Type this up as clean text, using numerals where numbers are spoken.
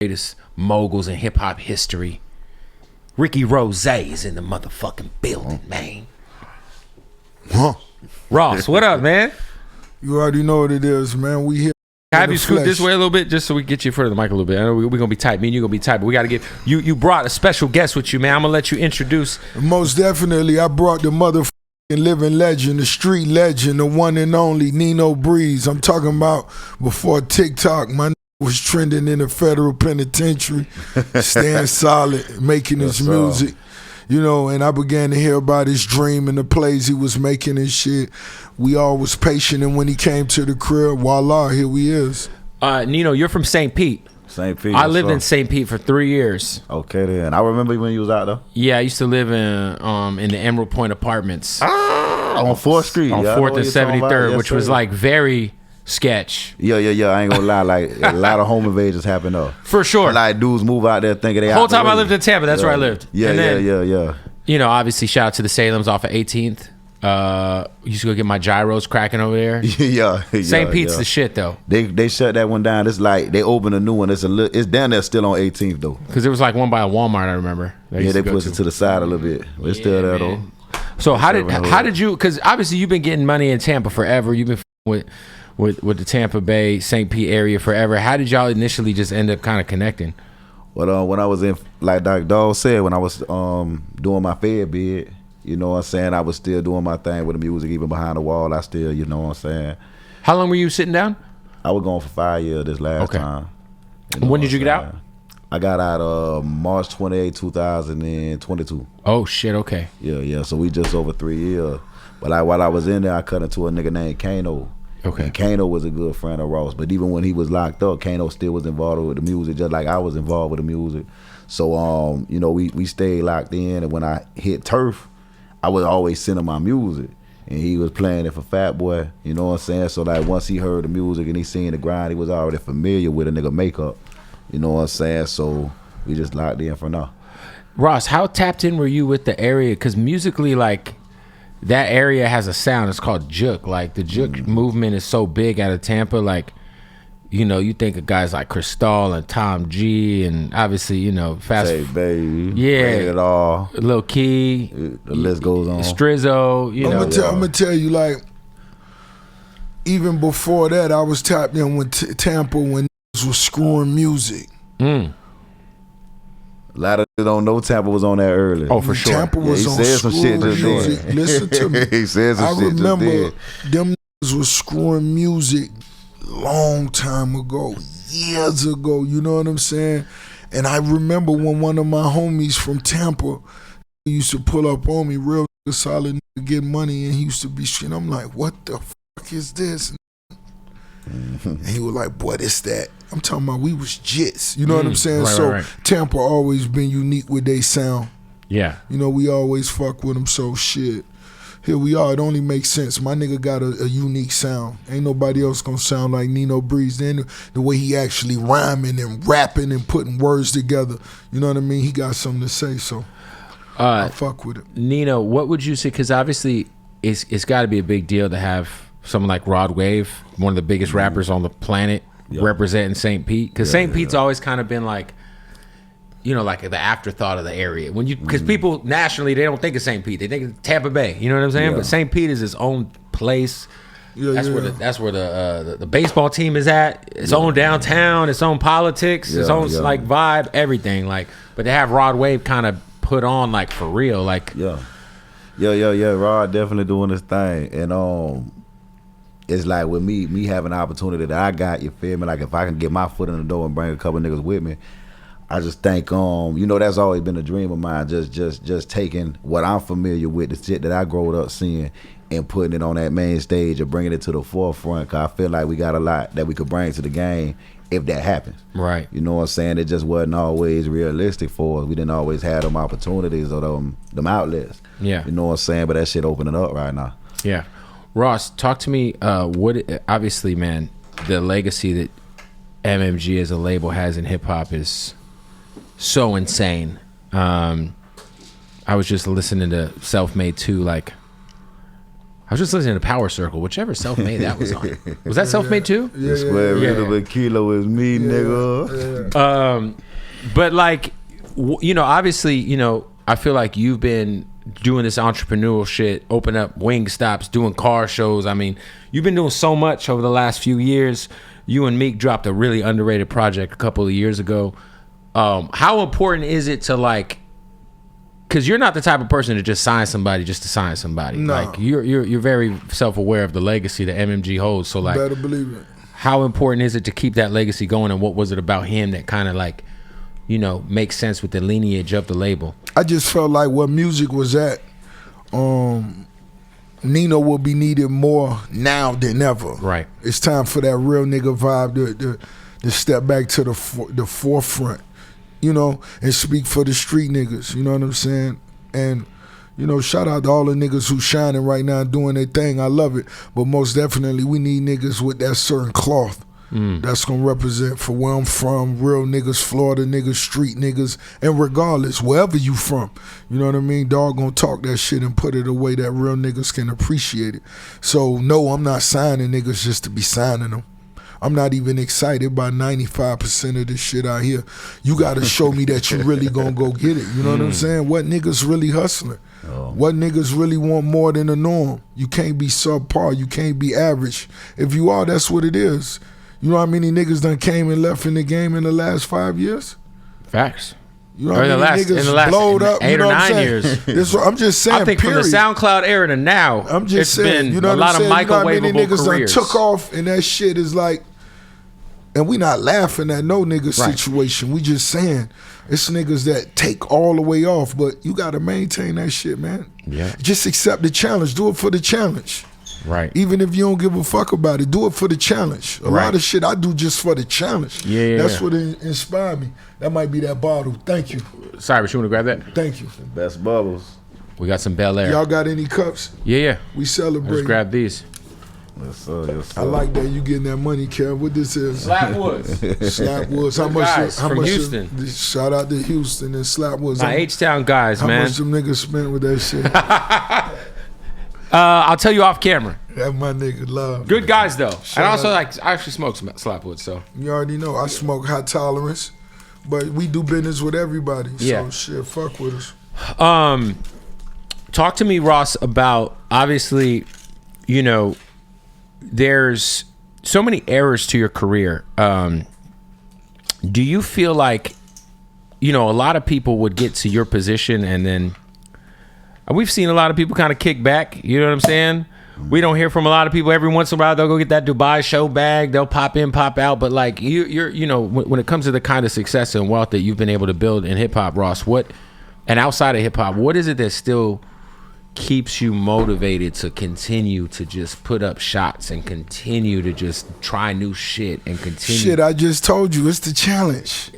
greatest moguls in hip hop history. Ricky Rose is in the motherfucking building, man. Huh? Ross, what up, man? You already know what it is, man. We here. Have you scoot this way a little bit just so we get you in front of the mic a little bit? I know we're gonna be tight. Me and you gonna be tight, but we gotta get you. You brought a special guest with you, man. I'm gonna let you introduce. Most definitely, I brought the motherfucking living legend, the street legend, the one and only Nino Breeze. I'm talking about before TikTok. My was trending in the federal penitentiary, staying solid, making his music. You know, and I began to hear about his dream and the plays he was making and shit. We all was patient, and when he came to the crib, voila, here we is. Nino, you're from St. Pete. St. Pete. I lived in St. Pete for 3 years. Okay, then. I remember when you was out there. Yeah, I used to live in the Emerald Point Apartments. On 4th Street. On 4th and 73rd, which was like very sketch. Yeah. I ain't gonna lie. Like, a lot of home invasions happen though. For sure. Like, dudes move out there thinking they out. The whole time I lived in Tampa, that's where I lived. Yeah, and then, yeah. You know, obviously, shout out to the Salems off of 18th. Used to go get my gyros cracking over there. yeah. St. Pete's the shit though. They shut that one down. It's like they opened a new one. It's down there still on 18th though. Because there was like one by a Walmart, I remember. Yeah, they pushed it to the side a little bit. It's still there though. So how did you? Because obviously you've been getting money in Tampa forever. You've been with the Tampa Bay, St. Pete area forever. How did y'all initially just end up kind of connecting? Well, when I was in, like Dog said, when I was doing my Fed bid, you know what I'm saying, I was still doing my thing with the music, even behind the wall. I still, you know what I'm saying. How long were you sitting down? I was going for 5 years this last time. You know when did you get out? I got out March 28, 2022. Oh shit, okay. Yeah. So we just over 3 years. But while I was in there, I cut into a nigga named Kano. Okay. And Kano was a good friend of Ross. But even when he was locked up, Kano still was involved with the music, just like I was involved with the music. So you know, we stayed locked in, and when I hit Turf, I was always sending my music. And he was playing it for Fat Boy, you know what I'm saying? So like once he heard the music and he seen the grind, he was already familiar with a nigga makeup. You know what I'm saying? So we just locked in for now. Ross, how tapped in were you with the area? Because musically, like, that area has a sound. It's called Juke. Like, the Juke movement is so big out of Tampa. Like, you know, you think of guys like Cristal and Tom G and obviously, you know, Say Baby. Yeah. It all. Lil Key. The list goes on. Strizzo, you know. I'm gonna tell you, like, even before that, I was tapped in with Tampa when was screwing music. A lot of people don't know Tampa was on that early. Oh, for sure. Tampa was on screwing music. Listen to me. He said some shit just remember then. them was screwing music long time ago, years ago. You know what I'm saying? And I remember when one of my homies from Tampa used to pull up on me, real solid, get money, and he used to be shit. I'm like, what the fuck is this? And he was like, boy, this that. I'm talking about we was jits. You know what I'm saying? Right. Tampa always been unique with their sound. Yeah. You know, we always fuck with them, so shit. Here we are. It only makes sense. My nigga got a unique sound. Ain't nobody else gonna sound like Nino Breeze. Then the way he actually rhyming and rapping and putting words together. You know what I mean? He got something to say, so I fuck with it. Nino, what would you say? Because obviously it's got to be a big deal to have someone like Rod Wave, one of the biggest rappers on the planet, representing St. Pete. Because St. Pete's always kind of been like, you know, like the afterthought of the area. When you, because people nationally, they don't think of St. Pete. They think of Tampa Bay. You know what I'm saying? But St. Pete is its own place. That's where the baseball team is at. Its own downtown, its own politics, its own like vibe, everything. Like, but to have Rod Wave kind of put on like for real, like Rod definitely doing his thing, and it's like with me having the opportunity that I got. You feel me? Like if I can get my foot in the door and bring a couple niggas with me, I just think you know, that's always been a dream of mine. Just taking what I'm familiar with, the shit that I growed up seeing, and putting it on that main stage and bringing it to the forefront. Cause I feel like we got a lot that we could bring to the game if that happens. Right. You know what I'm saying? It just wasn't always realistic for us. We didn't always have them opportunities or them outlets. Yeah. You know what I'm saying? But that shit opening up right now. Yeah. Ross, talk to me. Obviously, man, the legacy that MMG as a label has in hip hop is so insane. I was just listening to Self Made 2, like, I was just listening to Power Circle, whichever Self-Made that was on. Was that Self-Made too? The square root of a kilo is me, nigga. Yeah. But like, you know, obviously, you know, I feel like you've been doing this entrepreneurial shit, open up wing stops, doing car shows. I mean, you've been doing so much over the last few years. You and Meek dropped a really underrated project a couple of years ago. How important is it to like, because you're not the type of person to just sign somebody just to sign somebody. No. Like you're very self-aware of the legacy that MMG holds. So like, Better believe it. how important is it to keep that legacy going, and what was it about him that kind of like, you know, makes sense with the lineage of the label? I just felt like where music was at, Nino will be needed more now than ever. Right. It's time for that real nigga vibe to step back to the forefront, you know, and speak for the street niggas. You know what I'm saying? And, you know, shout out to all the niggas who shining right now doing their thing. I love it. But most definitely, we need niggas with that certain cloth. That's gonna represent for where I'm from, real niggas, Florida niggas, street niggas, and regardless, wherever you from, you know what I mean? Dog gonna talk that shit and put it away that real niggas can appreciate it. So no, I'm not signing niggas just to be signing them. I'm not even excited by 95% of this shit out here. You gotta show me that you really gonna go get it. You know what I'm saying? What niggas really hustling? What niggas really want more than the norm? You can't be subpar, you can't be average. If you are, that's what it is. You know how many niggas done came and left in the game in the last 5 years? Facts. You know how many niggas blowed up? 8 you know or what I'm 9 saying? years. I'm just saying, I think period. from the SoundCloud era to now, I'm just saying, been you know a what lot I'm of saying? You know how microwavable many niggas careers. done took off and that shit is like, and we not laughing at no nigga situation. We just saying, it's niggas that take all the way off, but you gotta maintain that shit, man. Yeah. Just accept the challenge. Do it for the challenge. Right. Even if you don't give a fuck about it, do it for the challenge. A lot of shit I do just for the challenge. Yeah. That's what inspired me. That might be that bottle. Thank you. Cyrus, you want to grab that? Thank you. Best bubbles. We got some Bel Air. Y'all got any cups? Yeah. We celebrate. Let's grab these. Yes, sir. Yes, sir. I like that you getting that money, Kev. What this is? Slapwoods. Slapwoods. How Good much? guys How from much? Houston. Shout out to Houston and Slapwoods. My H-Town guys, How man. much them niggas spent with that shit? I'll tell you off camera. That my nigga love. Good guys though. Shout And also out. I actually smoke some Slapwoods, so. You already know I smoke high tolerance, but we do business with everybody. Yeah. So shit, fuck with us. Talk to me, Ross, about, obviously, you know, there's so many errors to your career. Do you feel like, you know, a lot of people would get to your position and then we've seen a lot of people kind of kick back, you know what I'm saying? We don't hear from a lot of people. Every once in a while they'll go get that Dubai show bag, they'll pop in, pop out, but like you're you know, when it comes to the kind of success and wealth that you've been able to build in hip hop, Ross, and outside of hip hop, what is it that still keeps you motivated to continue to just put up shots and continue to just try new shit and continue? Shit, I just told you, it's the challenge.